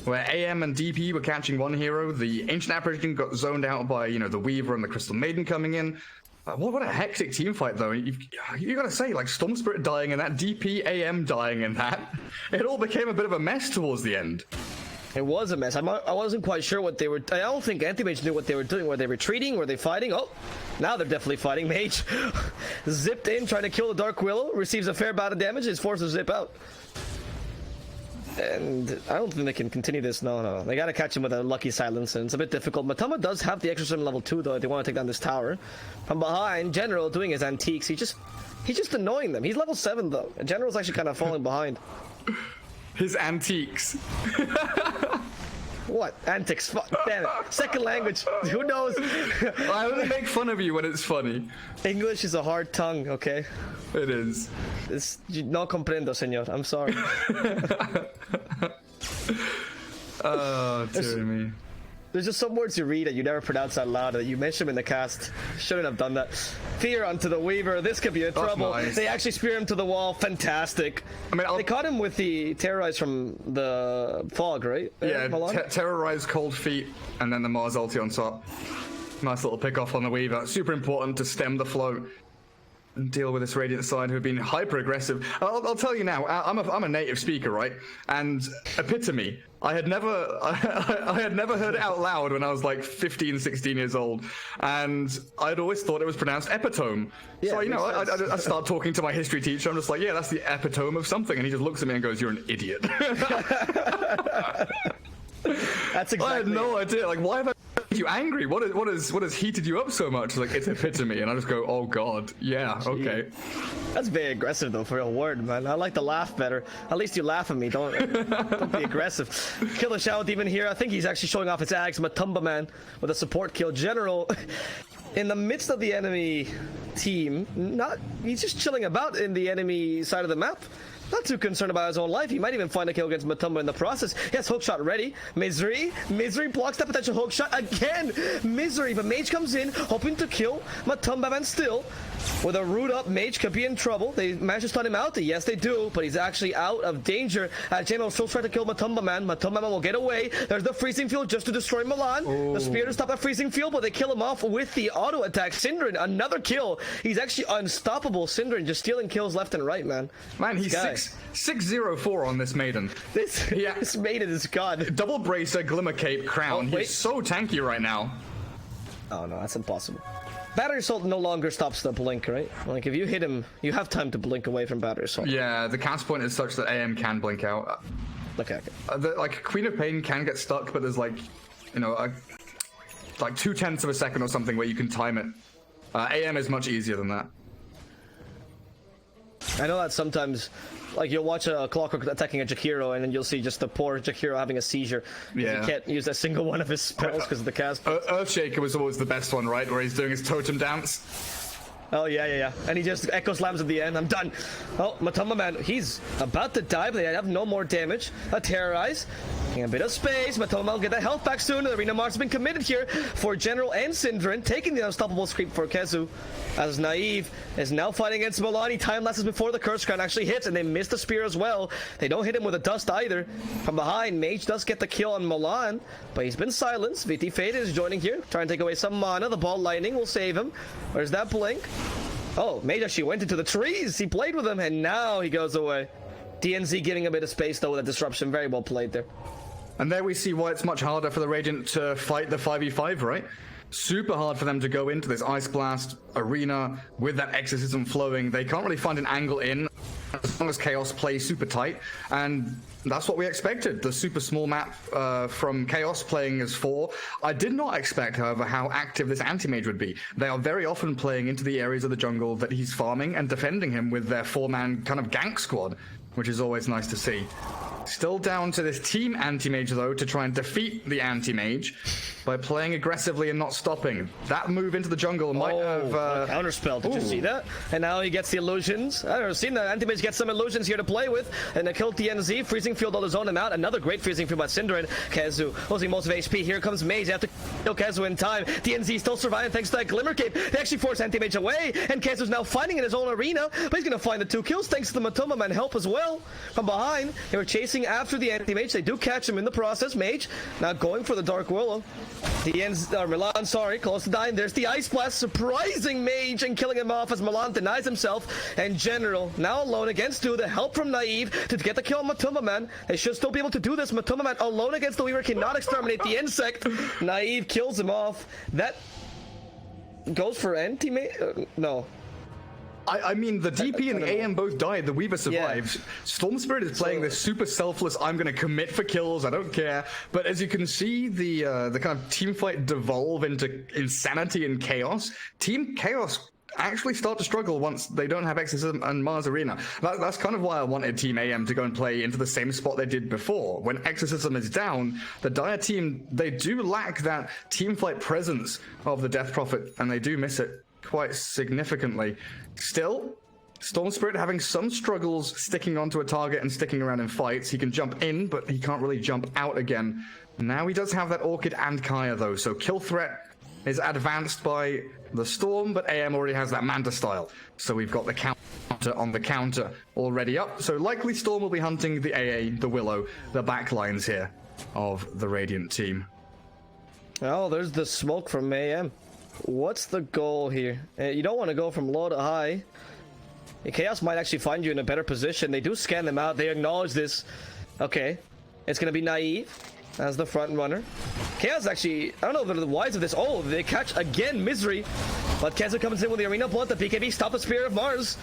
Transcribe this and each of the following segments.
where AM and DP were catching one hero. The Ancient Apparition got zoned out by, you know, the Weaver and the Crystal Maiden coming in. What a hectic team fight, though. You gotta say, like, Storm Spirit dying in that, DP, AM dying in that. It all became a bit of a mess towards the end. It was a mess. I wasn't quite sure what they were... I don't think Anti-Mage knew what they were doing. Were they retreating? Were they fighting? Oh, now they're definitely fighting. Mage zipped in, trying to kill the Dark Willow. Receives a fair amount of damage. Is forced to zip out. And I don't think they can continue this. No. They gotta catch him with a lucky silence, and it's a bit difficult. Matamba does have the exorcism level 2, though, if they want to take down this tower. From behind, General doing his antiques. He's just annoying them. He's level 7, though. And General's actually kind of falling behind. His antiques. What? Antics? Fuck, damn it. Second language. Who knows? I only make fun of you when it's funny. English is a hard tongue, okay? It is. No comprendo, señor. I'm sorry. Oh, dear me. There's just some words you read that you never pronounce out loud that you mention in the cast. Shouldn't have done that. Fear onto the Weaver. This could be a trouble. Nice. They actually spear him to the wall. Fantastic. I mean, they caught him with the Terrorize from the fog, right? Yeah, Terrorize, Cold Feet, and then the Mars ulti on top. Nice little pick off on the Weaver. Super important to stem the flow and deal with this Radiant side who have been hyper aggressive. I'll tell you now, I'm a native speaker, right? And epitome. I had never heard it out loud when I was like 15, 16 years old, and I'd always thought it was pronounced epitome. Yeah, so, you know, I start talking to my history teacher. I'm just like, yeah, that's the epitome of something, and he just looks at me and goes, "You're an idiot." That's exactly. I had no idea. Like, why have I made you angry? What has heated you up so much? Like, it's epitome, and I just go, "Oh God, yeah, okay." That's very aggressive though for a word, man. I like to laugh better. At least you laugh at me. Don't be aggressive. Kill the Shadow Demon here. I think he's actually showing off his axe. Matumba man with a support kill. General in the midst of the enemy team. He's just chilling about in the enemy side of the map. Not too concerned about his own life. He might even find a kill against Matumba in the process. He has hookshot ready. Misery blocks that potential hookshot again. Misery, but Mage comes in, hoping to kill Matumba man still. With a root up, Mage could be in trouble. They manage to stun him out. Yes, they do, but he's actually out of danger. General still trying to kill Matumba man. Matumba man will get away. There's the freezing field just to destroy Milan. Oh. The spear to stop that freezing field, but they kill him off with the auto attack. Synderen, another kill. He's actually unstoppable. Synderen just stealing kills left and right, man. Man, he's 604 on this Maiden. This Maiden is god. Double bracer, Glimmer Cape, Crown. He's so tanky right now. Oh no, that's impossible. Battery Assault no longer stops the blink, right? Like, if you hit him, you have time to blink away from Battery Assault. Yeah, the cast point is such that AM can blink out. Okay. Like, Queen of Pain can get stuck, but there's like, you know, like 0.2 of a second or something where you can time it. AM is much easier than that. I know that sometimes, like, you'll watch a Clockwork attacking a Jakiro, and then you'll see just the poor Jakiro having a seizure. Yeah. He can't use a single one of his spells because of the cast. Earthshaker was always the best one, right? Where he's doing his totem dance. Oh, yeah. And he just Echo Slams at the end. I'm done. Oh, Matumba man, he's about to die, but they have no more damage. A Terrorize. A bit of space. Matumba will get that health back soon. The Arena Mars has been committed here for General and Synderen, taking the unstoppable creep for Kezu. As Naive is now fighting against Milani. Time lapses before the Curse Crown actually hits, and they miss the spear as well. They don't hit him with a dust either. From behind, Mage does get the kill on Milan, but he's been silenced. VT Fade is joining here, trying to take away some mana. The Ball Lightning will save him. Where's that blink? Oh, Mage actually went into the trees. He played with him, and now he goes away. DNZ giving a bit of space, though, with a disruption. Very well played there. And there we see why it's much harder for the Radiant to fight the 5v5, right? Super hard for them to go into this Ice Blast arena with that exorcism flowing. They can't really find an angle in as long as Chaos plays super tight, and that's what we expected. The super small map from Chaos playing as 4. I did not expect, however, how active this anti-mage would be. They are very often playing into the areas of the jungle that he's farming and defending him with their 4-man kind of gank squad, which is always nice to see. Still down to this team anti-mage, though, to try and defeat the anti-mage by playing aggressively and not stopping. That move into the jungle might have... counterspell, did you see that? And now he gets the illusions. I've never seen that. Anti-mage gets some illusions here to play with. And they killed DNZ. Freezing Field will zone him out. Another great Freezing Field by Synderen. Kezu losing most of HP. Here comes Mage. They have to kill Kezu in time. DNZ still surviving thanks to that Glimmer Cape. They actually force anti-mage away. And Kezu's now fighting in his own arena. But he's going to find the 2 kills thanks to the Matumba man help as well. From behind, they were chasing chasing after the anti-mage. They do catch him in the process. Mage now going for the Dark Willow. He ends, Milan, sorry, close to dying. There's the Ice Blast, surprising Mage and killing him off as Milan denies himself. And General now alone against two. The help from Naive to get the kill on Matumba Man. They should still be able to do this. Matumba Man alone against the Weaver cannot exterminate the insect. Naive kills him off. That goes for anti-mage? No. I mean, the DP and the AM both died. The Weaver survived. Yeah. Storm Spirit is playing this super selfless, I'm going to commit for kills, I don't care. But as you can see, the kind of team fight devolve into insanity and chaos. Team Chaos actually start to struggle once they don't have Exorcism and Mars Arena. That's kind of why I wanted Team AM to go and play into the same spot they did before. When Exorcism is down, the Dire team, they do lack that team fight presence of the Death Prophet, and they do miss it quite significantly. Still, Storm Spirit having some struggles sticking onto a target and sticking around in fights. He can jump in, but he can't really jump out again. Now he does have that Orchid and Kaya though, so kill threat is advanced by the Storm, but AM already has that Manta style. So we've got the counter on the counter already up. So likely Storm will be hunting the AA, the Willow, the backlines here of the Radiant team. Oh, there's the smoke from AM. What's the goal here? You don't want to go from low to high. Chaos might actually find you in a better position. They do scan them out. They acknowledge this. Okay. It's going to be Naive as the front runner. Chaos actually, I don't know if they're the wise of this. Oh, they catch again Misery. But Kenzo comes in with the Arena Blood. The BKB stop the Spirit of Mars.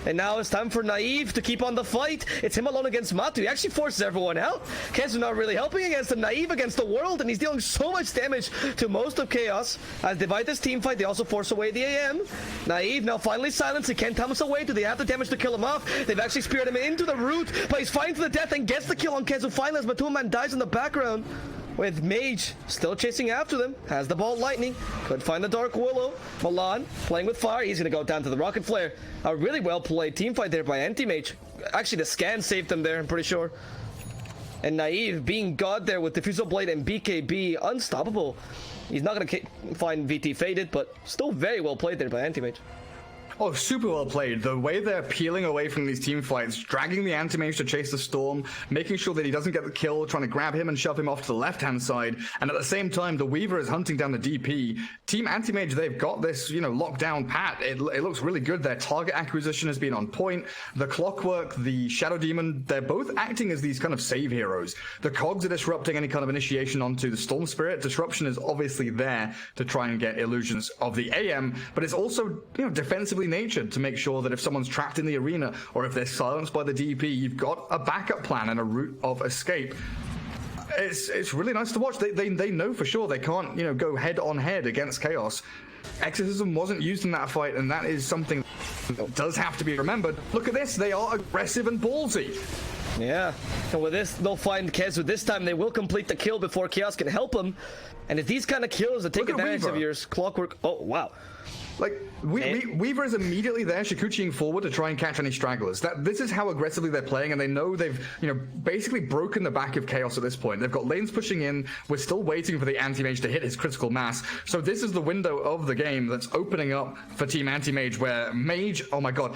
And now it's time for Naive to keep on the fight. It's him alone against Matu. He actually forces everyone out. Kenzo not really helping against him. Naive against the world. And he's dealing so much damage to most of Chaos. As they fight this team fight, they also force away the AM. Naive now finally silenced. He can't Thomas away. Do they have the damage to kill him off? They've actually speared him into the root. But he's fighting to the death and gets the kill on Kenzo finally as Matumba Man dies in the background. With Mage still chasing after them. Has the Bolt Lightning. Could find the Dark Willow. Milan playing with fire. He's going to go down to the Rocket Flare. A really well played team fight there by Anti-Mage. Actually, the scan saved them there, I'm pretty sure. And Naive being God there with Diffusal Blade and BKB. Unstoppable. He's not going to find VT faded, but still very well played there by Anti-Mage. Oh, super well played. The way they're peeling away from these team fights, dragging the Anti-Mage to chase the Storm, making sure that he doesn't get the kill, trying to grab him and shove him off to the left-hand side, and at the same time, the Weaver is hunting down the DP. Team Anti-Mage, they've got this, lockdown pat. It looks really good. Their target acquisition has been on point. The Clockwork, the Shadow Demon, they're both acting as these kind of save heroes. The Cogs are disrupting any kind of initiation onto the Storm Spirit. Disruption is obviously there to try and get illusions of the AM, but it's also, defensively natured to make sure that if someone's trapped in the arena or if they're silenced by the DP, you've got a backup plan and a route of escape. It's really nice to watch. They know for sure they can't go head on head against Chaos. Exorcism wasn't used in that fight, and that is something that does have to be remembered. Look at this, they are aggressive and ballsy. Yeah, and with this, they'll find Kezu. This time they will complete the kill before Chaos can help him. And if these kind of kills that take advantage of your Clockwork... Oh, wow. Like, Weaver is immediately there, Shikuchiing forward to try and catch any stragglers. This is how aggressively they're playing, and they know they've, basically broken the back of Chaos at this point. They've got lanes pushing in. We're still waiting for the Anti-Mage to hit his critical mass. So this is the window of the game that's opening up for Team Anti-Mage, where Mage, oh my god,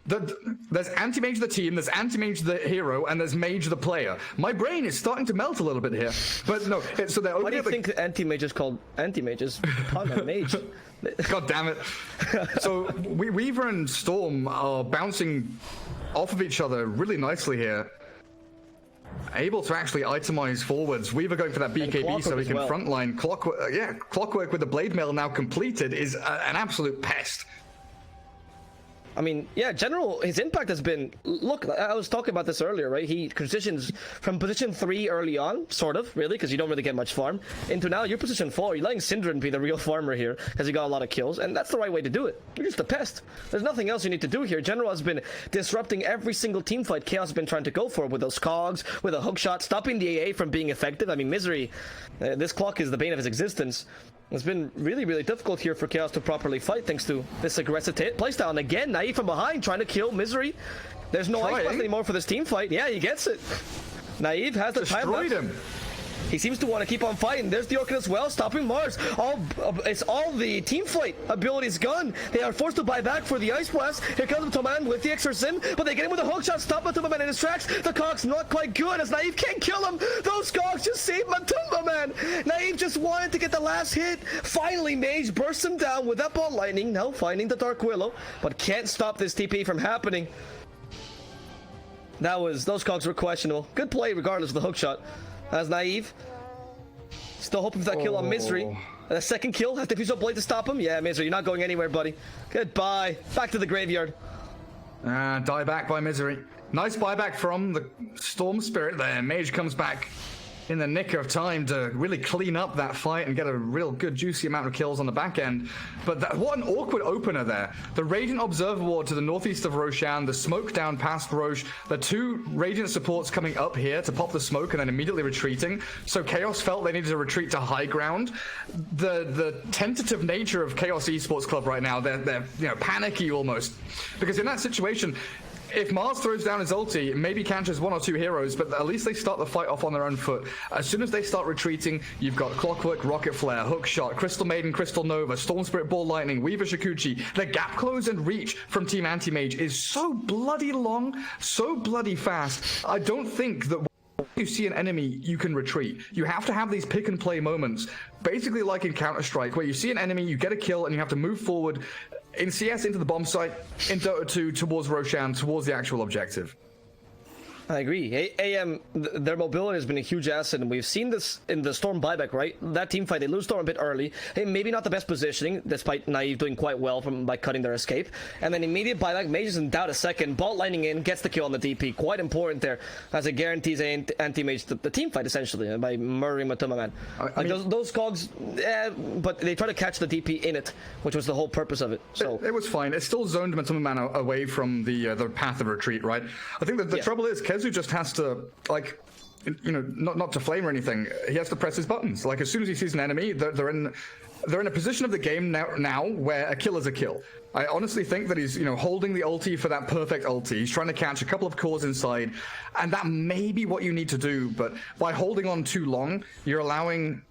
there's Anti-Mage the team, there's Anti-Mage the hero, and there's Mage the player. My brain is starting to melt a little bit here. But no, so they're Why do you think Anti-Mage is called Anti-Mage? Is pun on Mage. God damn it. So Weaver and Storm are bouncing off of each other really nicely here. Able to actually itemize forwards. Weaver going for that BKB so he can frontline. Clockwork with the Blade Mail now completed is an absolute pest. I mean, yeah, General, his impact has been... Look, I was talking about this earlier, right? He transitions from position 3 early on, sort of, really, because you don't really get much farm, into now you're position 4. You're letting Syndran be the real farmer here, because he got a lot of kills, and that's the right way to do it. You're just a pest. There's nothing else you need to do here. General has been disrupting every single team fight Chaos has been trying to go for with those cogs, with a hook shot, stopping the AA from being effective. I mean, Misery, this clock is the bane of his existence. It's been really, really difficult here for Chaos to properly fight thanks to this aggressive playstyle. And again, Naive from behind trying to kill Misery. There's no ice anymore for this team fight. Yeah, he gets it. Naive has the time left. Destroyed him. He seems to want to keep on fighting. There's the Orchid as well, stopping Mars. It's all the team fight abilities gone. They are forced to buy back for the Ice Blast. Here comes Matumba with the Exorcism, but they get him with a hook shot, stop Matumba in his tracks. The Cog's not quite good as Naive can't kill him. Those Cogs just saved Matumba, man. Naive just wanted to get the last hit. Finally, MAGE bursts him down with that Ball Lightning, now finding the Dark Willow, but can't stop this TP from happening. Those Cogs were questionable. Good play regardless of the hook shot. As Naive still hoping for that kill on Misery. And a second kill. Have to use a blade to stop him. Yeah, Misery, you're not going anywhere, buddy. Goodbye. Back to the graveyard. Die back by Misery. Nice buyback from the Storm Spirit there. Mage comes back in the nick of time to really clean up that fight and get a real good juicy amount of kills on the back end. But what an awkward opener there. The Radiant Observer Ward to the northeast of Roshan, the smoke down past Roche, the two Radiant supports coming up here to pop the smoke and then immediately retreating. So Chaos felt they needed to retreat to high ground. The tentative nature of Chaos Esports Club right now, they're panicky almost. Because in that situation, if Mars throws down his ulti, maybe catches one or two heroes, but at least they start the fight off on their own foot. As soon as they start retreating, you've got Clockwork, Rocket Flare, Hook Shot, Crystal Maiden, Crystal Nova, Storm Spirit, Ball Lightning, Weaver, Shikuchi. The gap close and reach from Team Anti-Mage is so bloody long, so bloody fast. I don't think that when you see an enemy, you can retreat. You have to have these pick and play moments, basically like in Counter-Strike, where you see an enemy, you get a kill, and you have to move forward in CS into the bomb site, in Dota 2 towards Roshan, towards the actual objective. I agree. AM, their mobility has been a huge asset, and we've seen this in the Storm buyback, right? That team fight, they lose Storm a bit early. Hey, maybe not the best positioning, despite Naive doing quite well by cutting their escape. And then immediate buyback, Mage doesn't doubt a second. Ball Lightning in, gets the kill on the DP. Quite important there, as it guarantees Anti-Mage the team fight, essentially, by murdering Matumba, man. I mean, those Cogs, but they try to catch the DP in it, which was the whole purpose of it. So it was fine. It still zoned Matumba Man away from the path of retreat, right? I think that the trouble is, Kezu just has to, not to flame or anything, he has to press his buttons. Like, as soon as he sees an enemy, they're in a position of the game now where a kill is a kill. I honestly think that he's, holding the ulti for that perfect ulti. He's trying to catch a couple of cores inside, and that may be what you need to do, but by holding on too long, you're allowing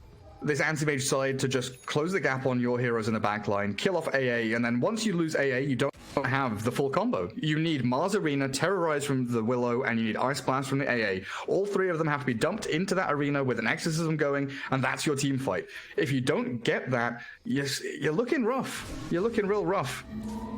this anti-mage side to just close the gap on your heroes in the backline, kill off AA, and then once you lose AA, you don't have the full combo. You need Mars Arena, Terrorize from the Willow, and you need Ice Blast from the AA. All three of them have to be dumped into that arena with an exorcism going, and that's your team fight. If you don't get that, you're looking rough. You're looking real rough.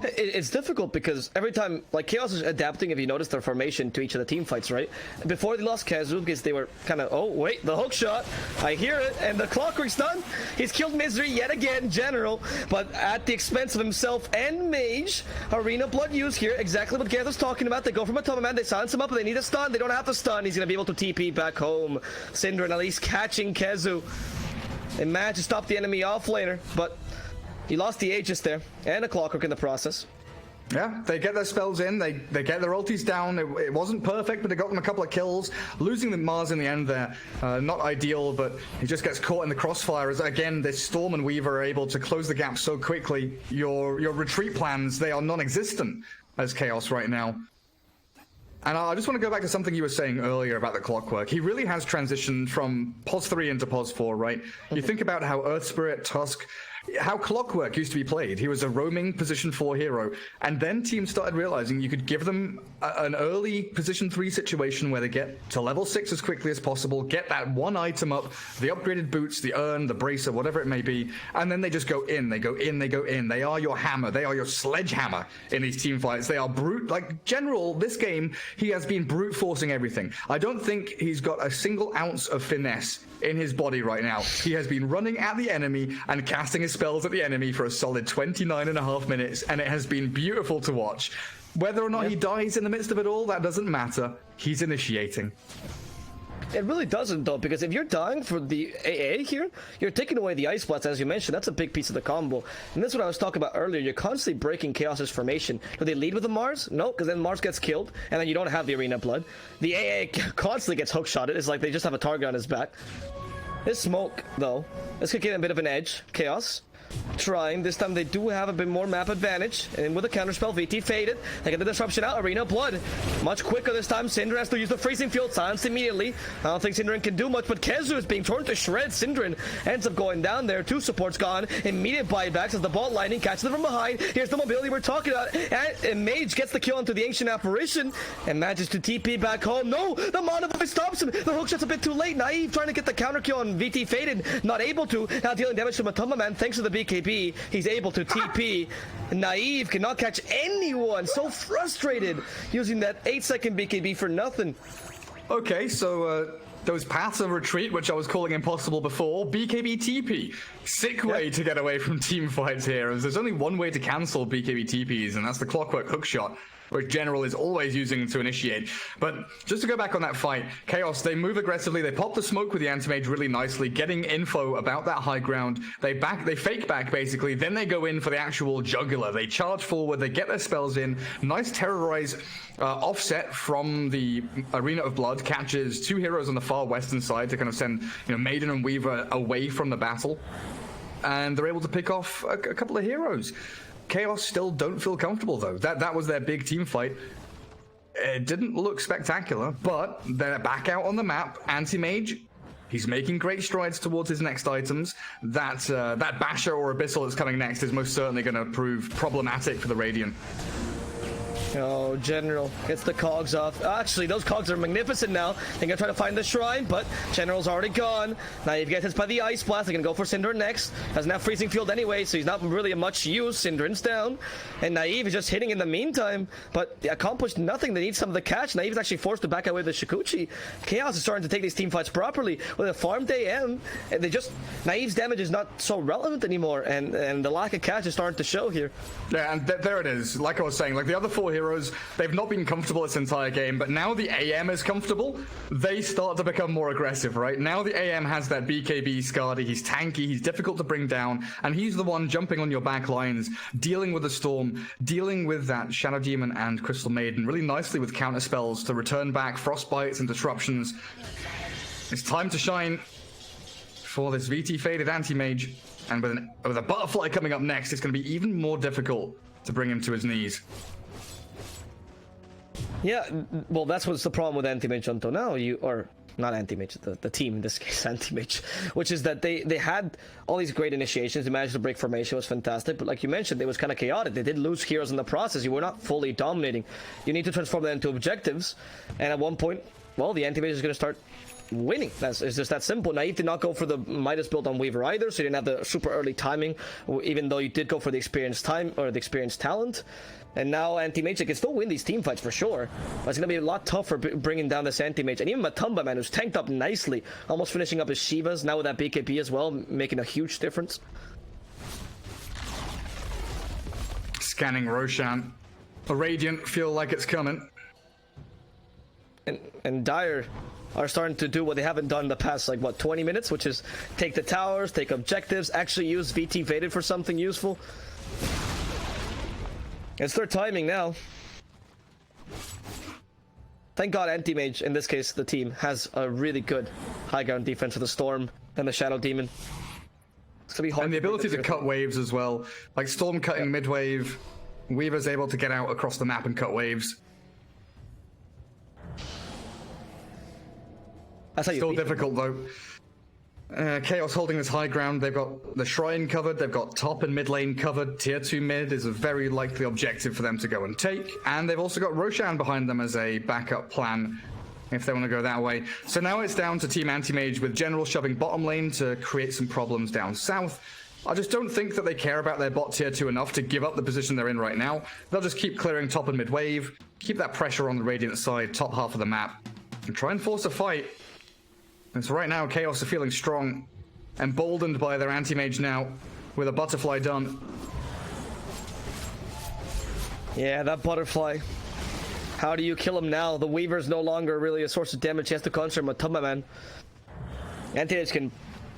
It's difficult because every time, Chaos is adapting, if you notice their formation to each of the team fights, right? Before they lost Kazu, because they were kind of, oh, wait, the hook shot, I hear it, and the Clockwork's done. He's killed Misery yet again, General, but at the expense of himself and Mage. Arena blood use here, exactly what Gareth was talking about. They go from a Matumba Man, they silence him up, but they need a stun. They don't have to stun. He's going to be able to TP back home. Syndra at least catching Kezu. They managed to stop the enemy off laner, but he lost the Aegis there, and a Clockwork in the process. Yeah, they get their spells in, they get their ultis down. It wasn't perfect, but they got them a couple of kills. Losing the Mars in the end there, not ideal, but he just gets caught in the crossfire as, again, this Storm and Weaver are able to close the gap so quickly. Your retreat plans, they are non-existent as Chaos right now. And I just want to go back to something you were saying earlier about the Clockwork. He really has transitioned from POS 3 into POS 4, right? You think about how Earth Spirit, Tusk, how Clockwork used to be played. He was a roaming position 4 hero, and then teams started realizing you could give them an early position 3 situation where they get to level 6 as quickly as possible, get that one item up, the upgraded boots, the urn, the bracer, whatever it may be, and then they just go in, they go in, they go in. They are your hammer, they are your sledgehammer in these team fights. They are brute, like General, this game, he has been brute forcing everything. I don't think he's got a single ounce of finesse in his body right now. He has been running at the enemy and casting his spells at the enemy for a solid 29.5 minutes, and it has been beautiful to watch. Whether or not he dies in the midst of it all, that doesn't matter. He's initiating. It really doesn't, though, because if you're dying for the AA here, you're taking away the Ice Blast, as you mentioned. That's a big piece of the combo. And that's what I was talking about earlier. You're constantly breaking Chaos's formation. Do they lead with the Mars? No, because then Mars gets killed, and then you don't have the Arena Blood. The AA constantly gets hook-shotted. It's like they just have a target on his back. This smoke, though, this could get a bit of an edge. Chaos. trying. This time they do have a bit more map advantage. And with a counterspell, VT faded. They get the disruption out. Arena Blood. Much quicker this time. Synderen has to use the freezing field. Silenced immediately. I don't think Synderen can do much, but Kezu is being torn to shreds. Synderen ends up going down there. 2 supports gone. Immediate buybacks as the ball lightning catches them from behind. Here's the mobility we're talking about. And MAGE gets the kill onto the Ancient Apparition and manages to TP back home. No! The Monovoid stops him. The hook shot's a bit too late. Naive trying to get the counter kill on VT faded. Not able to. Now dealing damage to Matumba Man thanks to the BKB. He's able to TP. Naive cannot catch anyone. So frustrated using that 8-second BKB for nothing. Okay, so those paths of retreat, which I was calling impossible before, BKB TP. Sick way to get away from team fights here, as there's only one way to cancel BKB TPs, and that's the clockwork hookshot, which General is always using to initiate. But just to go back on that fight, Chaos, they move aggressively, they pop the smoke with the anti-mage really nicely, getting info about that high ground. They fake back basically, then they go in for the actual jugular. They charge forward, they get their spells in, nice terrorize offset from the Arena of Blood, catches 2 heroes on the far western side to kind of send Maiden and Weaver away from the battle. And they're able to pick off a couple of heroes. Chaos still don't feel comfortable though. That was their big team fight. It didn't look spectacular, but they're back out on the map. Anti-Mage, he's making great strides towards his next items. That Basher or Abyssal that's coming next is most certainly going to prove problematic for the Radiant. Oh, General gets the cogs off. Actually, those cogs are magnificent now. They're gonna try to find the shrine, but General's already gone. Naive gets hit by the Ice Blast. They're gonna go for Synderen next. Doesn't have freezing field anyway, so he's not really much use. Synderen's down. And Naive is just hitting in the meantime, but they accomplished nothing. They need some of the catch. Naive is actually forced to back away with the Shikuchi. Chaos is starting to take these team fights properly. With a farmed AM, and Naive's damage is not so relevant anymore, and the lack of catch is starting to show here. Yeah, and there it is. Like I was saying, like the other 4 heroes, they've not been comfortable this entire game, but now the AM is comfortable, they start to become more aggressive, right? Now the AM has that BKB Skadi, he's tanky, he's difficult to bring down, and he's the one jumping on your back lines, dealing with the Storm, dealing with that Shadow Demon and Crystal Maiden really nicely with counter spells to return back Frostbites and Disruptions. It's time to shine for this VT faded anti-mage, and with a butterfly coming up next, it's going to be even more difficult to bring him to his knees. Yeah, well, that's what's the problem with Anti-Mage until now. Not Anti-Mage, the team in this case, Anti-Mage, which is that they had all these great initiations. They managed to break formation, was fantastic, but like you mentioned, it was kind of chaotic. They did lose heroes in the process. You were not fully dominating. You need to transform that into objectives, and at one point, well, the Anti-Mage is going to start winning. It's just that simple. Naive did not go for the Midas build on Weaver either, so you didn't have the super early timing, even though you did go for the experienced time or the experienced talent. And now Anti-Mage can still win these team fights for sure, but it's going to be a lot tougher bringing down this Anti-Mage. And even Matumba, man, who's tanked up nicely, almost finishing up his Shivas, now with that BKB as well, making a huge difference. Scanning Roshan. The Radiant feel like it's coming. And Dire are starting to do what they haven't done the past, 20 minutes, which is take the towers, take objectives, actually use VT Faded for something useful. It's their timing now. Thank God Anti-Mage, in this case the team, has a really good high ground defense for the Storm and the Shadow Demon. It's gonna be hard. And the ability to cut waves as well. Like Storm cutting mid-wave, Weaver's able to get out across the map and cut waves. That's how you Still difficult though. Chaos holding this high ground. They've got the Shrine covered, they've got top and mid lane covered. Tier 2 mid is a very likely objective for them to go and take. And they've also got Roshan behind them as a backup plan if they want to go that way. So now it's down to Team Anti-Mage with General shoving bottom lane to create some problems down south. I just don't think that they care about their bot tier 2 enough to give up the position they're in right now. They'll just keep clearing top and mid wave, keep that pressure on the Radiant side, top half of the map, and try and force a fight. And so right now, Chaos are feeling strong, emboldened by their Anti-Mage now, with a butterfly done. Yeah, that butterfly. How do you kill him now? The Weaver's no longer really a source of damage. He has to concentrate on Matumba Man. Anti-Mage can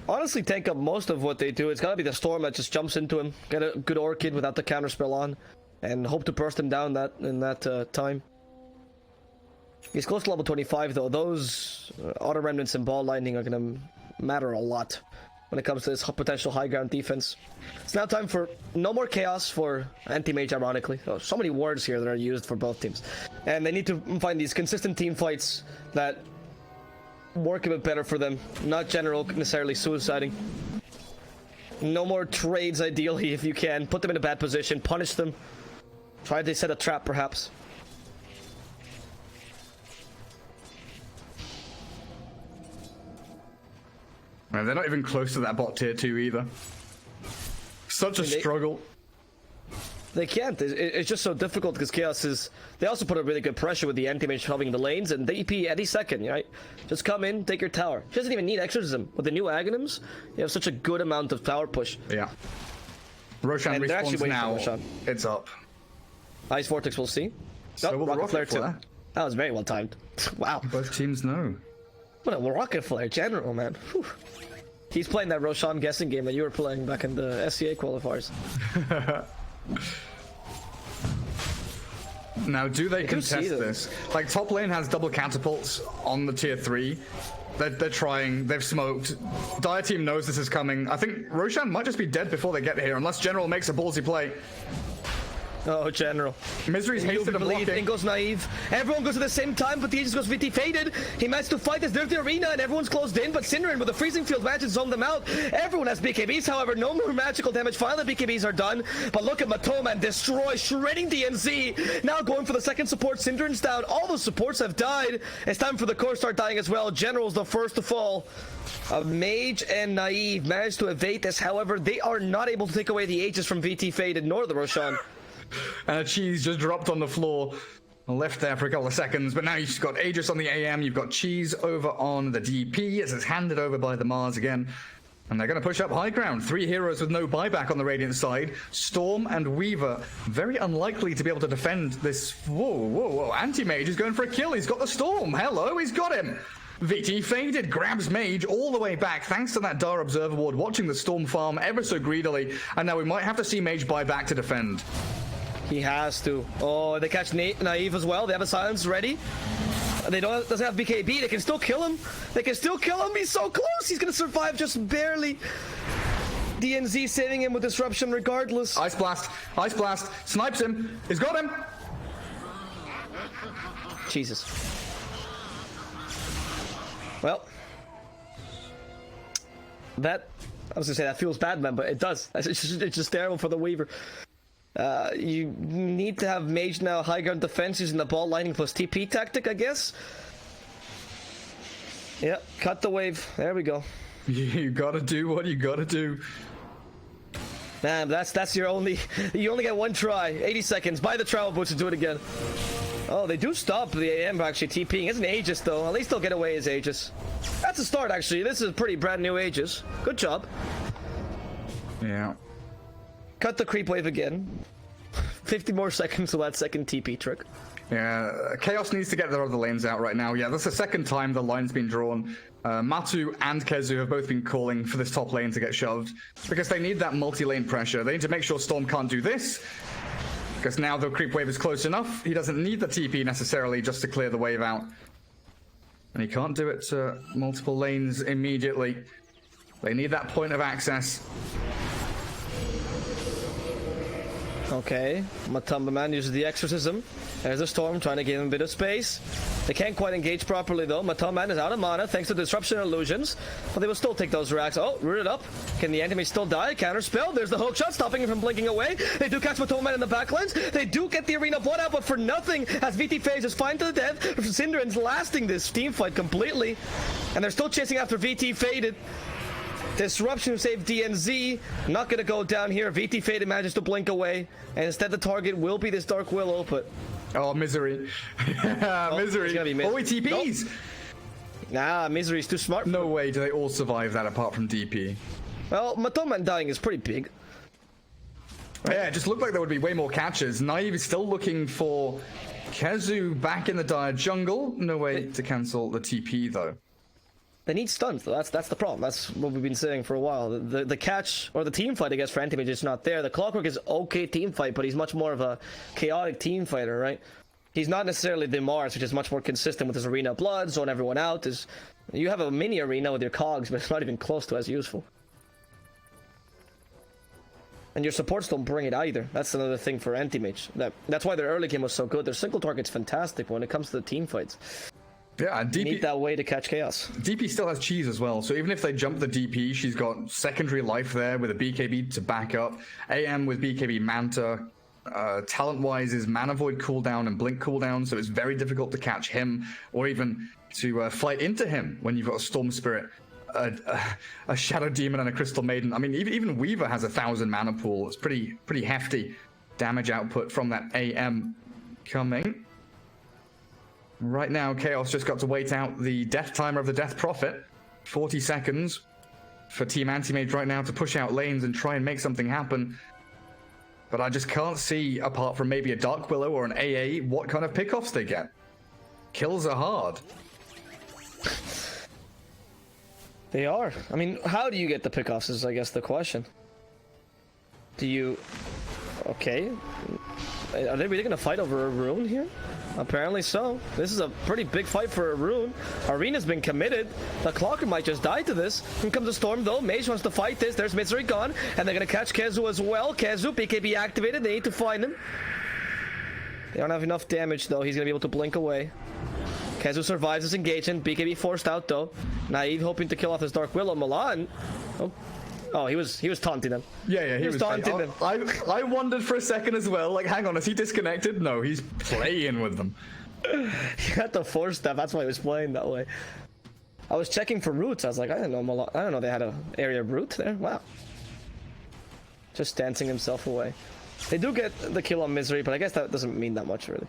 honestly take up most of what they do. It's gotta be the Storm that just jumps into him, get a good Orchid without the counterspell on, and hope to burst him down in that time. He's close to level 25 though. Those Auto Remnants and Ball Lightning are gonna matter a lot when it comes to this potential high ground defense. It's now time for no more chaos for anti-mage, ironically. Oh, so many words here that are used for both teams. And they need to find these consistent team fights that work a bit better for them. Not general necessarily suiciding. No more trades, ideally, if you can. Put them in a bad position, punish them. Try to set a trap, perhaps. Man, they're not even close to that bot tier 2 either. Such a struggle. They can't. It's just so difficult because Chaos is... They also put a really good pressure with the anti-mage helping the lanes, and the EP any second, right? Just come in, take your tower. She doesn't even need Exorcism. With the new Aghanims, you have such a good amount of tower push. Yeah. Roshan respawns now. It's up. Ice Vortex, we'll see. So will Rocket Flare too. That was very well timed. Wow. Both teams know. What a Rocket Flare general, man. Whew. He's playing that Roshan guessing game that you were playing back in the SCA qualifiers. Now, do they contest this? Like, top lane has double catapults on the tier 3. They're trying. They've smoked. Dire team knows this is coming. I think Roshan might just be dead before they get here, unless General makes a ballsy play. Oh, General. Misery's hasted and blocking. Goes naive. Everyone goes at the same time, but the Aegis goes VT faded. He managed to fight this dirty arena, and everyone's closed in, but Synderen with the freezing field manages to zone them out. Everyone has BKBs, however, no more magical damage. Finally, BKBs are done, but look at Matoman destroy, shredding DNZ. Now going for the second support. Synderen's down. All the supports have died. It's time for the core to start dying as well. General's the first to fall. Mage and Naive managed to evade this, however, they are not able to take away the Aegis from VT faded, nor the Roshan. And a cheese just dropped on the floor. Left there for a couple of seconds, but now you've got Aegis on the AM, you've got cheese over on the DP as it's handed over by the Mars again. And they're going to push up high ground. 3 heroes with no buyback on the Radiant side. Storm and Weaver, very unlikely to be able to defend this. Whoa. Anti-Mage is going for a kill. He's got the Storm. Hello, he's got him. VT faded, grabs Mage all the way back thanks to that Dar Observer Ward, watching the Storm farm ever so greedily. And now we might have to see Mage buy back to defend. He has to. Oh, they catch Naive as well. They have a silence ready. They doesn't have BKB. They can still kill him. He's so close. He's going to survive just barely. DNZ saving him with disruption regardless. Ice Blast. Snipes him. He's got him. Jesus. Well. I was going to say that feels bad, man, but it does. It's just terrible for the Weaver. You need to have Mage now high ground defense using the ball lining plus TP tactic, I guess. Yeah, cut the wave. There we go. You gotta do what you gotta do. Man, that's your only. You only get one try. 80 seconds. Buy the travel boots and do it again. Oh, they do stop the AM actually TPing. It's an Aegis though. At least they'll get away as Aegis. That's a start actually. This is a pretty brand new Aegis. Good job. Yeah. Cut the creep wave again. 50 more seconds to that second TP trick. Yeah, Chaos needs to get their other lanes out right now. Yeah, that's the second time the line's been drawn. Matu and Kezu have both been calling for this top lane to get shoved because they need that multi-lane pressure. They need to make sure Storm can't do this because now the creep wave is close enough. He doesn't need the TP necessarily just to clear the wave out. And he can't do it to multiple lanes immediately. They need that point of access. Okay, Matumba Man uses the Exorcism. There's a Storm trying to give him a bit of space. They can't quite engage properly though. Matumba Man is out of mana thanks to Disruption Illusions. But they will still take those racks. Oh, rooted up. Can the enemy still die? Counter spell. There's the hook shot stopping him from blinking away. They do catch Matumba Man in the backlines. They do get the arena blood out, but for nothing as VT Phase is fine to the death. Synderen's lasting this team fight completely. And they're still chasing after VT Faded. Disruption saved DNZ. Not gonna go down here. VT Faded manages to blink away. And instead the target will be this Dark Willow, but... Oh, Misery. Misery. Oh, he TPs! Nope. Nah, Misery's too smart. No way do they all survive that apart from DP. Well, Matoman dying is pretty big. Yeah, it just looked like there would be way more catches. Naive is still looking for Kezu back in the dire jungle. No way to cancel the TP, though. They need stuns, though. That's the problem. That's what we've been saying for a while. The catch, or the team fight, I guess, for Anti-Mage is not there. The Clockwork is okay team fight, but he's much more of a chaotic team fighter, right? He's not necessarily the Mars, which is much more consistent with his arena blood, zone everyone out. You have a mini arena with your cogs, but it's not even close to as useful. And your supports don't bring it either. That's another thing for anti-mage. That's why their early game was so good. Their single target's fantastic, but when it comes to the team fights, yeah, and you need that way to catch chaos. DP still has cheese as well, so even if they jump the DP, she's got secondary life there with a BKB to back up. AM with BKB Manta. Talent-wise is Mana Void cooldown and Blink cooldown, so it's very difficult to catch him or even to fight into him when you've got a Storm Spirit, a Shadow Demon, and a Crystal Maiden. I mean, even Weaver has 1,000 mana pool. It's pretty hefty damage output from that AM coming. Right now, Chaos just got to wait out the death timer of the Death Prophet. 40 seconds for Team Anti-Mage right now to push out lanes and try and make something happen. But I just can't see, apart from maybe a Dark Willow or an AA, what kind of pickoffs they get. Kills are hard. They are. I mean, how do you get the pickoffs is, I guess, the question. Do you... Okay. Are they really going to fight over a rune here? Apparently so. This is a pretty big fight for a rune. Arena's been committed. The Clocker might just die to this. Here comes the Storm though. Mage wants to fight this. There's Misery gone. And they're going to catch Kezu as well. Kezu, BKB activated. They need to find him. They don't have enough damage though. He's going to be able to blink away. Kezu survives this engagement. BKB forced out though. Naive hoping to kill off his Dark Willow. Milan. Oh, he was taunting them. Yeah, he was taunting them. I wondered for a second as well, like, hang on, is he disconnected? No, he's playing with them. He had to force that, that's why he was playing that way. I was checking for roots, I was like, I didn't know they had an area root there, wow. Just dancing himself away. They do get the kill on Misery, but I guess that doesn't mean that much, really.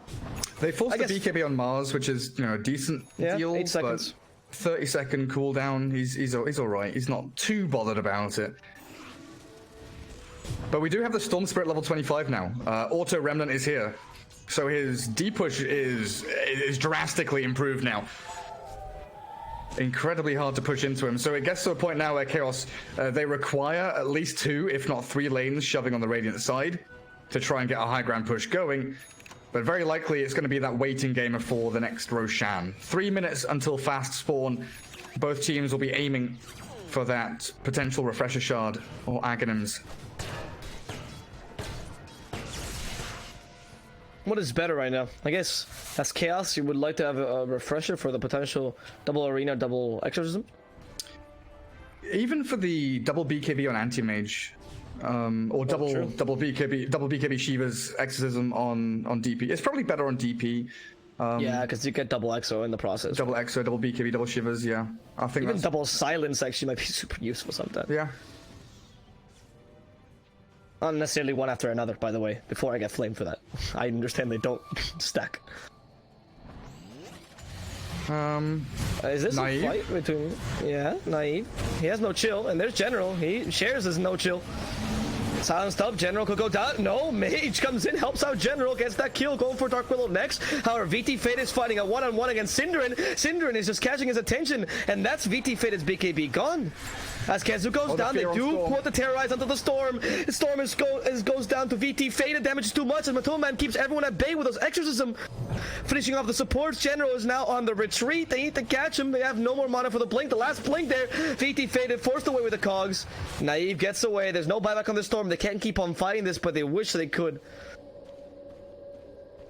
They forced the BKB on Mars, which is, a decent deal. 8 seconds. 30-second cooldown. He's all right. He's not too bothered about it. But we do have the Storm Spirit level 25 now. Auto Remnant is here, so his D push is drastically improved now. Incredibly hard to push into him. So it gets to a point now where Chaos they require at least 2, if not 3 lanes shoving on the Radiant side to try and get a high ground push going. But very likely it's going to be that waiting game for the next Roshan. 3 minutes until fast spawn. Both teams will be aiming for that potential Refresher Shard or Aghanims. What is better right now? I guess as Chaos, you would like to have a Refresher for the potential double Arena, double Exorcism? Even for the double BKB on Anti-Mage, or double BKB Shiva's Exorcism on DP. It's probably better on DP. Yeah, because you get double Exo in the process. Double Exo, double BKB, double Shivers, yeah. I think even double Silence actually might be super useful sometimes. Yeah. Not necessarily one after another, by the way, before I get flamed for that. I understand they don't stack. Is this Naive? a fight between... Yeah, Naive. He has no chill, and there's General. He shares his no chill. Silenced up, General could go down. No, Mage comes in, helps out General, gets that kill, going for Dark Willow next. However, VT Fate is fighting a one-on-one against Synderen. Synderen is just catching his attention, and that's VT Fate's BKB gone. As Kezu goes down, they do want to terrorize onto the Storm. The Storm goes down to VT Fate. The damage is too much, and Matoma Man keeps everyone at bay with those Exorcism. Finishing off the supports, General is now on the retreat. They need to catch him. They have no more mana for the blink. The last blink there, VT Fate forced away with the cogs. Naive gets away. There's no buyback on the Storm. They can't keep on fighting this, but they wish they could.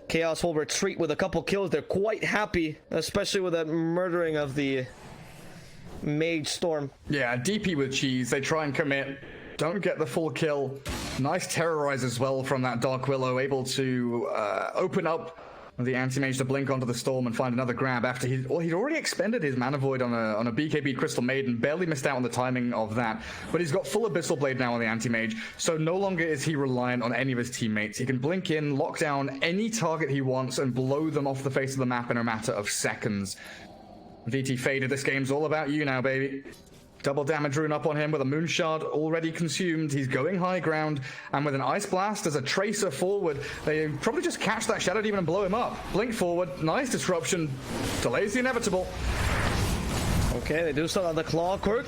Chaos will retreat with a couple kills. They're quite happy, especially with that murdering of the Mage Storm. Yeah, DP with cheese. They try and commit. Don't get the full kill. Nice terrorize as well from that Dark Willow, able to open up the Anti-Mage to blink onto the Storm and find another grab after he'd already expended his Mana Void on a BKB Crystal Maiden, barely missed out on the timing of that, but he's got full Abyssal Blade now on the Anti-Mage, so no longer is he reliant on any of his teammates. He can blink in, lock down any target he wants, and blow them off the face of the map in a matter of seconds. VT Faded, this game's all about you now, baby. Double damage rune up on him with a Moon Shard already consumed. He's going high ground, and with an Ice Blast as a tracer forward, they probably just catch that Shadow Demon and blow him up. Blink forward, nice disruption, delays the inevitable. Okay, they do still have the Clockwork.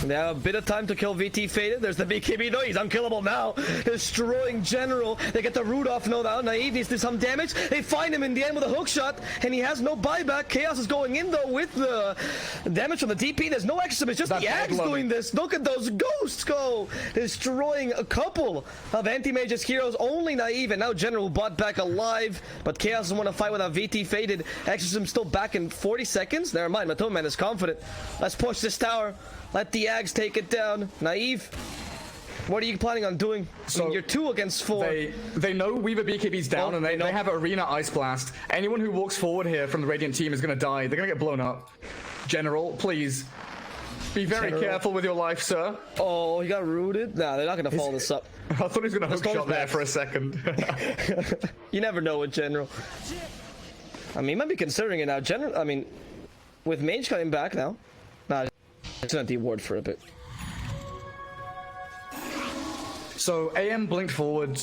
They have a bit of time to kill VT Faded. There's the BKB. No, he's unkillable now. Destroying General. They get the root off. No, now Naive needs to do some damage. They find him in the end with a hook shot, and he has no buyback. Chaos is going in, though, with the damage from the DP. There's no extra. It's just the Axe doing this. Look at those ghosts go. Destroying a couple of Anti-Mage's heroes. Only Naive, and now General bought back alive. But Chaos doesn't want to fight without VT Faded. Exorcism still back in 40 seconds. Never mind. Matoma Man is confident. Let's push this tower. Let the Ags take it down. Naive, what are you planning on doing? So you're 2 against 4. They know Weaver BKB's down, and they have Arena Ice Blast. Anyone who walks forward here from the Radiant team is going to die. They're going to get blown up. General, please be very careful with your life, sir. Oh, he got rooted? Nah, they're not going to follow this up. I thought he was going to hook shot there for a second. You never know with General. I mean, he might be considering it now. General, I mean, with Mage coming back now. Nah, it's an ward for a bit. So AM blinked forward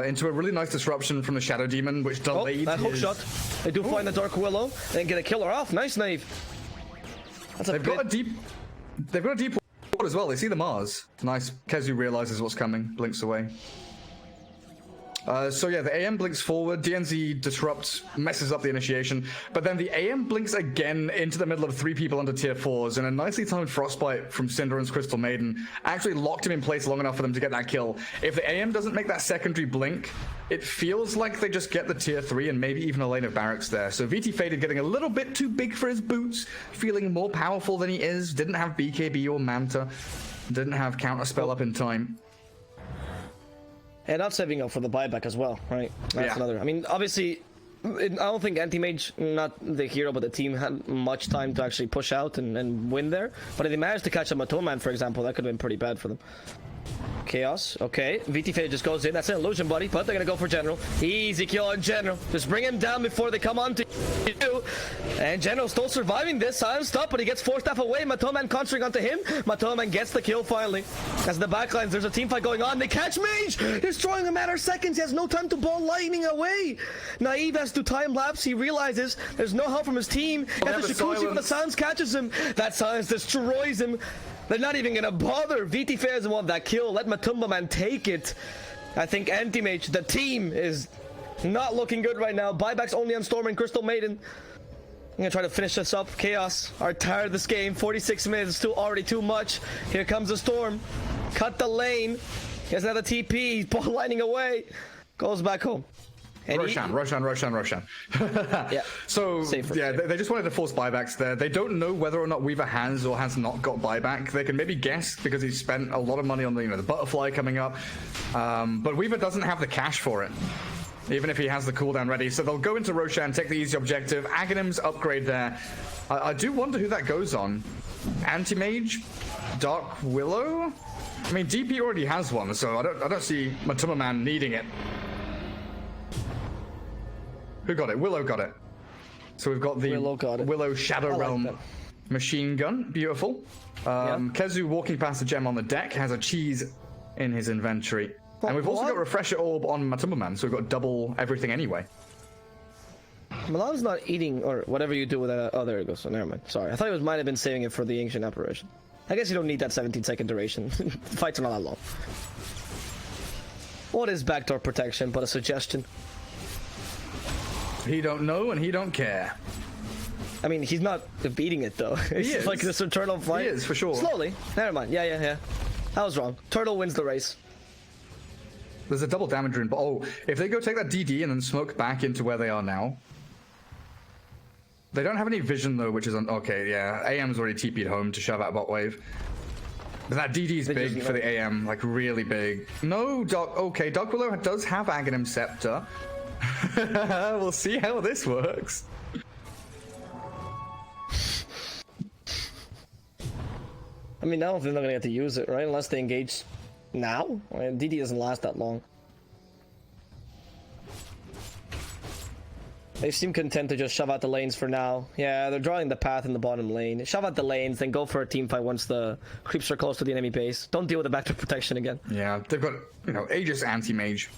into a really nice disruption from the Shadow Demon, which delayed that hook shot. They do find the Dark Willow and get a killer off. Nice, Naive. They've got a deep ward as well. They see the Mars. Nice. Kezu realizes what's coming, blinks away. So yeah, the AM blinks forward, DNZ disrupts, messes up the initiation, but then the AM blinks again into the middle of 3 people under tier 4s, and a nicely timed Frostbite from Cinderon's Crystal Maiden actually locked him in place long enough for them to get that kill. If the AM doesn't make that secondary blink, it feels like they just get the tier 3 and maybe even a lane of barracks there. So VT Faded getting a little bit too big for his boots, feeling more powerful than he is, didn't have BKB or Manta, didn't have counterspell up in time. And not saving up for the buyback as well, right? That's another. I mean, obviously, I don't think Anti-Mage, not the hero, but the team had much time to actually push out and win there. But if they managed to catch a Matoma Man, for example, that could have been pretty bad for them. Chaos, okay. VT Fade just goes in. That's an illusion, buddy, but they're going to go for General. Easy kill on General. Just bring him down before they come on to you. And General still surviving this. Silence up, but he gets 4 staff away. Matoma Man conjuring onto him. Matoma Man gets the kill finally. As the backlines, there's a team fight going on. They catch Mage! Destroying a matter of seconds. He has no time to ball lightning away. Naive has to time lapse. He realizes there's no help from his team. After Shikuchi with the silence catches him. That silence destroys him. They're not even gonna bother. VT Fair doesn't want that kill. Let Matumba Man take it. I think Anti-Mage, the team, is not looking good right now. Buybacks only on Storm and Crystal Maiden. I'm gonna try to finish this up. Chaos are tired of this game. 46 minutes is still already too much. Here comes the Storm. Cut the lane. He has another TP. He's ball lining away. Goes back home. Roshan. Yeah. So, yeah, they just wanted to force buybacks there. They don't know whether or not Weaver has or has not got buyback. They can maybe guess because he's spent a lot of money on the, the butterfly coming up. But Weaver doesn't have the cash for it, even if he has the cooldown ready. So they'll go into Roshan, take the easy objective. Aghanim's upgrade there. I do wonder who that goes on. Anti-Mage? Dark Willow? I mean, DP already has one, so I don't see Matuma Man needing it. Who got it? Willow got it. So we've got the Willow Shadow Realm machine gun. Beautiful. Kezu walking past the gem on the deck has a cheese in his inventory. And we've also got Refresher Orb on Matuma Man, so we've got double everything anyway. Milan's not eating, or whatever you do with that. Oh, there it goes. So never mind. Sorry. I thought it might have been saving it for the Ancient Apparition. I guess you don't need that 17-second duration. Fights are not that long. What is backdoor protection but a suggestion? He don't know and he don't care. I mean, he's not beating it though. It's like this eternal fight. He is, for sure. Slowly. Never mind. Yeah. I was wrong. Turtle wins the race. There's a double damage rune, but if they go take that DD and then smoke back into where they are now. They don't have any vision though, which is okay, yeah. AM's already TP'd home to shove out bot wave. But that DD's big for the AM, like really big. No, Dark Willow does have Aghanim Scepter. We'll see how this works. I mean, I don't think they're gonna get to use it, right? Unless they engage now. I mean, DD doesn't last that long. They seem content to just shove out the lanes for now. Yeah, they're drawing the path in the bottom lane. Shove out the lanes, then go for a team fight once the creeps are close to the enemy base. Don't deal with the backdoor protection again. Yeah, they've got, Aegis Anti-Mage.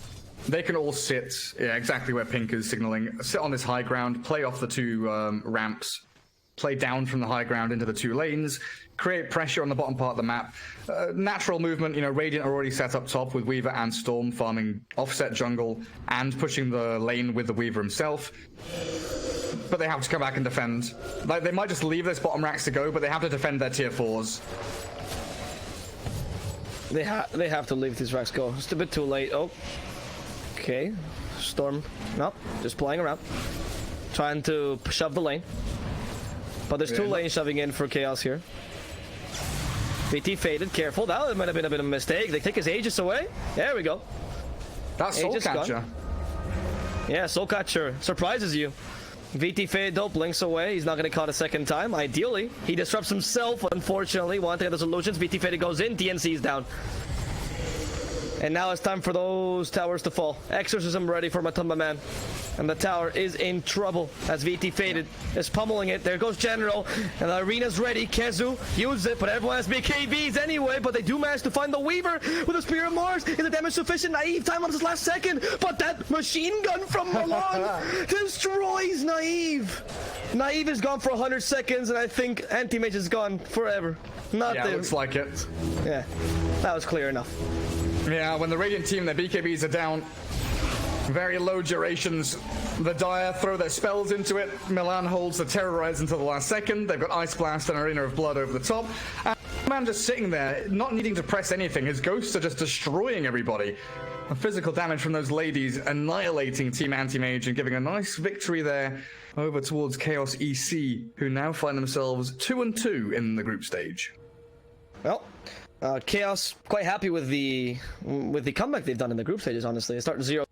They can all sit, exactly where Pink is signaling. Sit on this high ground, play off the 2 ramps, play down from the high ground into the 2 lanes, create pressure on the bottom part of the map. Natural movement, you know, Radiant are already set up top with Weaver and Storm farming offset jungle and pushing the lane with the Weaver himself. But they have to come back and defend. Like, they might just leave this bottom racks to go, but they have to defend their tier 4s. They have to leave these racks go. Just a bit too late. Oh. Okay. Storm. Nope. Just playing around. Trying to shove the lane. But there's two lanes shoving in for Chaos here. VT faded. Careful. That might have been a bit of a mistake. They take his Aegis away. There we go. That's Soul Catcher. Yeah, Soul Catcher surprises you. VT faded though, blinks away. He's not going to caught a second time. Ideally, he disrupts himself, unfortunately. Wanting to get the solutions. VT faded goes in. TNC is down. And now it's time for those towers to fall. Exorcism ready for Matumba Man. And the tower is in trouble as VT faded is pummeling it. There goes General. And the arena's ready. Kezu uses it, but everyone has BKBs anyway. But they do manage to find the Weaver with a Spear of Mars. Is the damage sufficient? Naive time on his last second. But that machine gun from Milan destroys Naive. Naive is gone for 100 seconds, and I think Anti-Mage is gone forever. Yeah, looks like it. Yeah, that was clear enough. Yeah, when the Radiant team, their BKBs are down, very low durations. The Dire throw their spells into it. Milan holds the Terrorize until the last second. They've got Ice Blast and Arena of Blood over the top. And man just sitting there, not needing to press anything. His ghosts are just destroying everybody. The physical damage from those ladies annihilating Team Anti-Mage and giving a nice victory there over towards Chaos EC, who now find themselves 2-2 in the group stage. Well, Chaos quite happy with the comeback they've done in the group stages, honestly. They start 0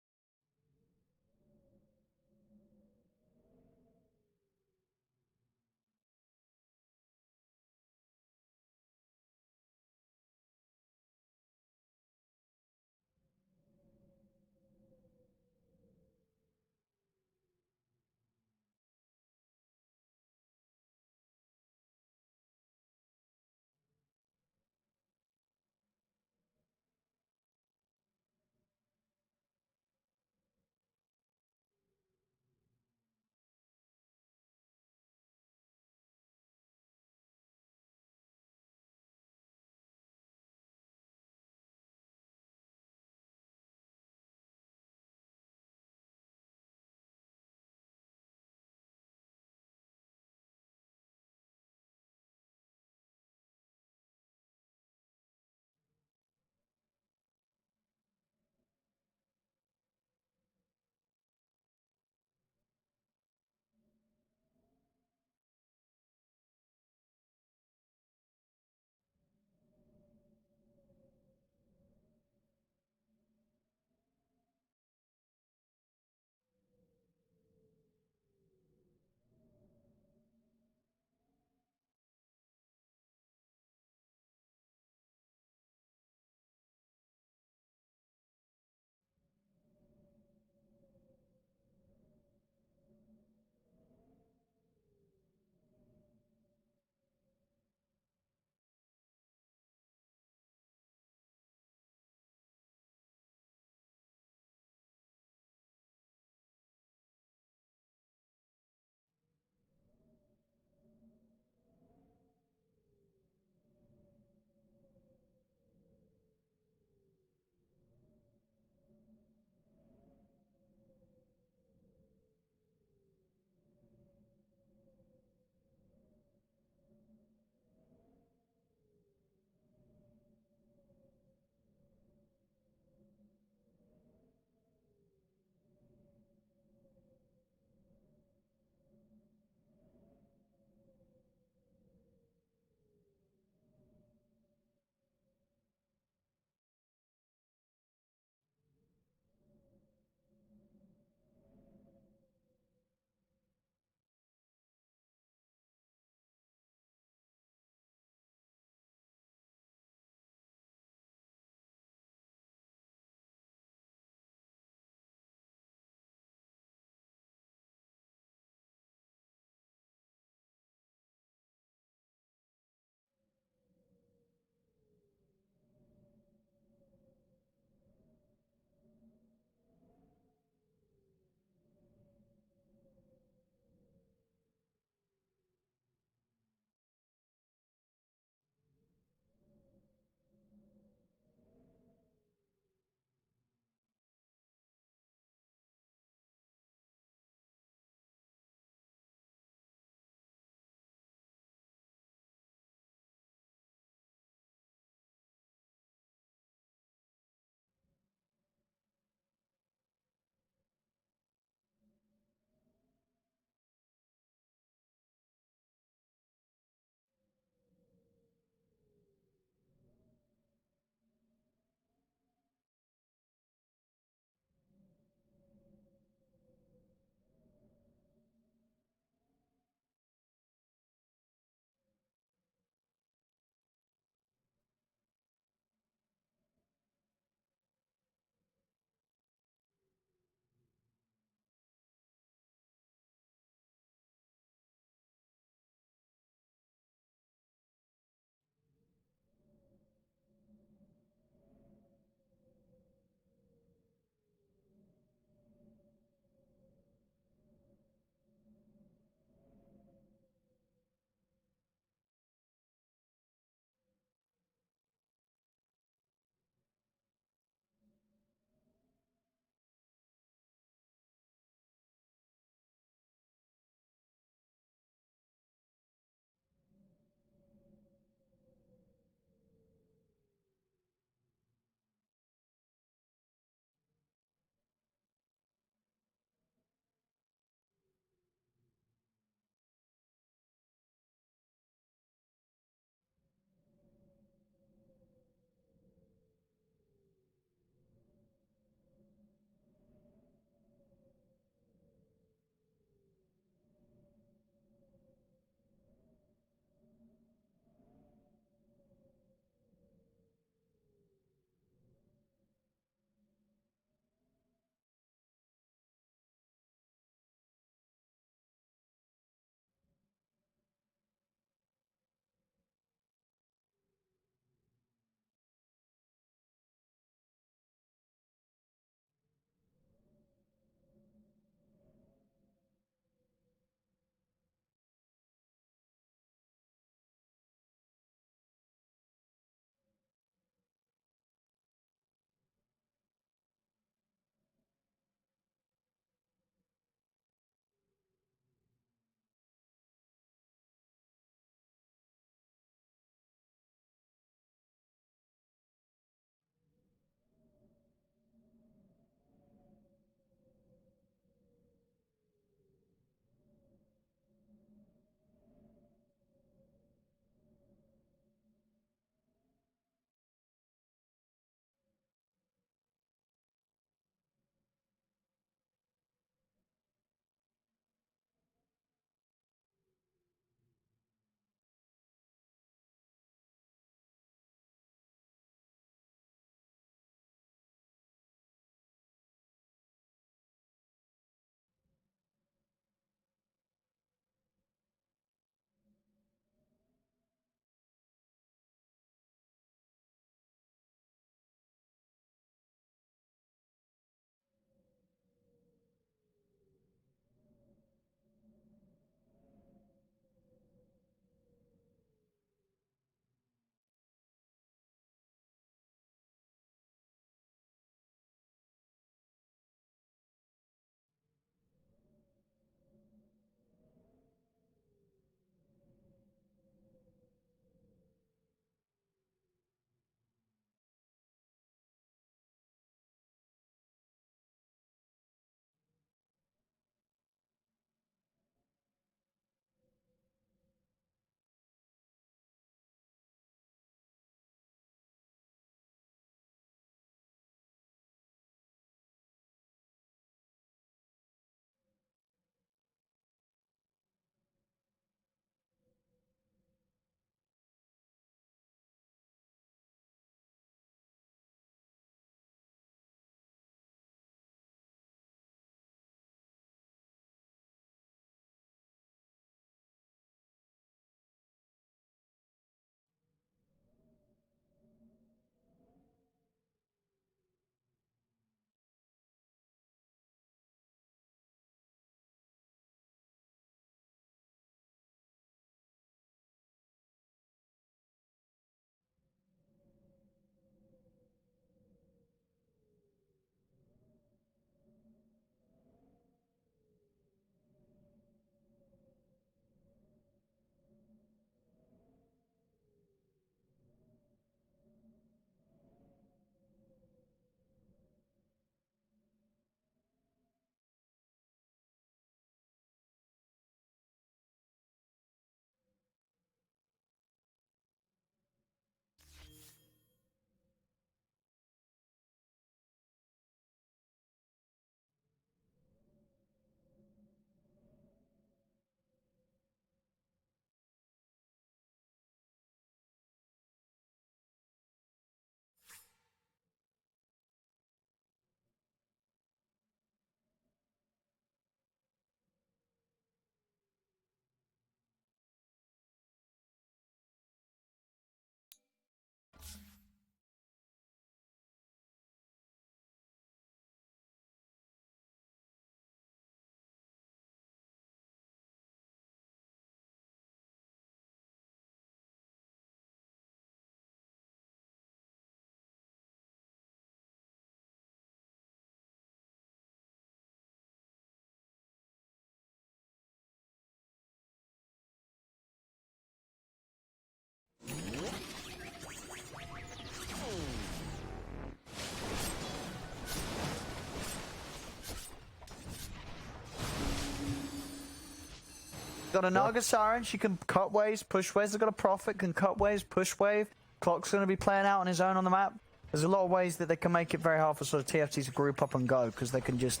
got a Naga Siren. She can cut waves, push waves. They've got a Prophet, can cut waves, push wave. Clock's going to be playing out on his own on the map. There's a lot of ways that they can make it very hard for sort of TFT to group up and go, because they can just,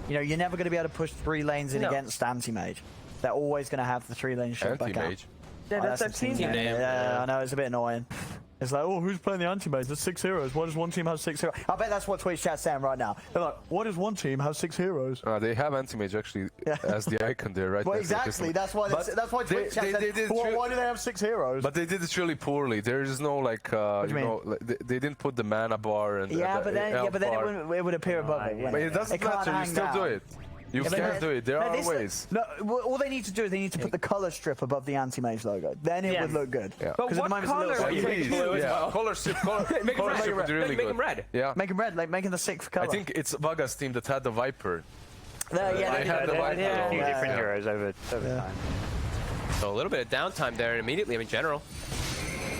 you know, you're never going to be able to push 3 lanes in against anti-mage. They're always going to have the 3 lane shot back out. Anti-mage. Yeah, that's that team name. Yeah, I know, it's a bit annoying. It's like, oh, who's playing the anti-mage? There's 6 heroes. Why does one team have 6 heroes? I bet that's what Twitch chat's saying right now. They're like, why does one team have 6 heroes? They have anti-mage actually as the icon there, right? Well, exactly. That's why Twitch chat said, why do they have 6 heroes? But they did it really poorly. There is no like, you know, they didn't put the mana bar and but then it would appear above it. But it doesn't matter. You still do it. You can do it. There are ways. No, all they need to do is they need to put the color strip above the anti-mage logo. Then it would look good. Yeah. But what color? Color strip. Color strip would really Make them red. Yeah. Make them red, like making the 6th color. I think it's Vaga's team that had the Viper. They had the Viper. A few different heroes over time. So a little bit of downtime there immediately in general.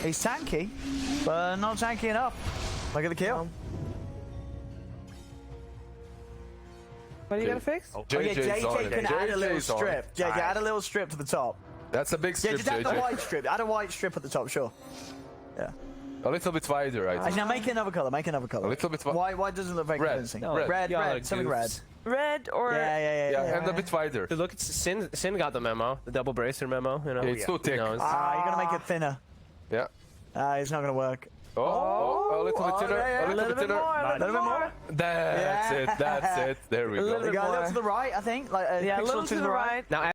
He's tanky, but not tanky enough. Look at the kill. What are you gonna fix? Oh yeah, JJ can add a little strip. JJ, add a little strip to the top. That's a big strip, Yeah, just add the white strip. Add a white strip at the top, sure. Yeah. A little bit wider, I think. Now make another color. Make another color. A little bit wider. Why doesn't it look very convincing? Red. Something red. Red or Yeah. And a bit wider. Look, Sin got the memo, the double bracer memo. You know, It's too thick. No, You're gonna make it thinner. Yeah. It's not gonna work. A little bit thinner. A little bit thinner. A little bit more. That's it. There we go. You got a little to the right, I think. Like a yeah, a pixel little to the right. Now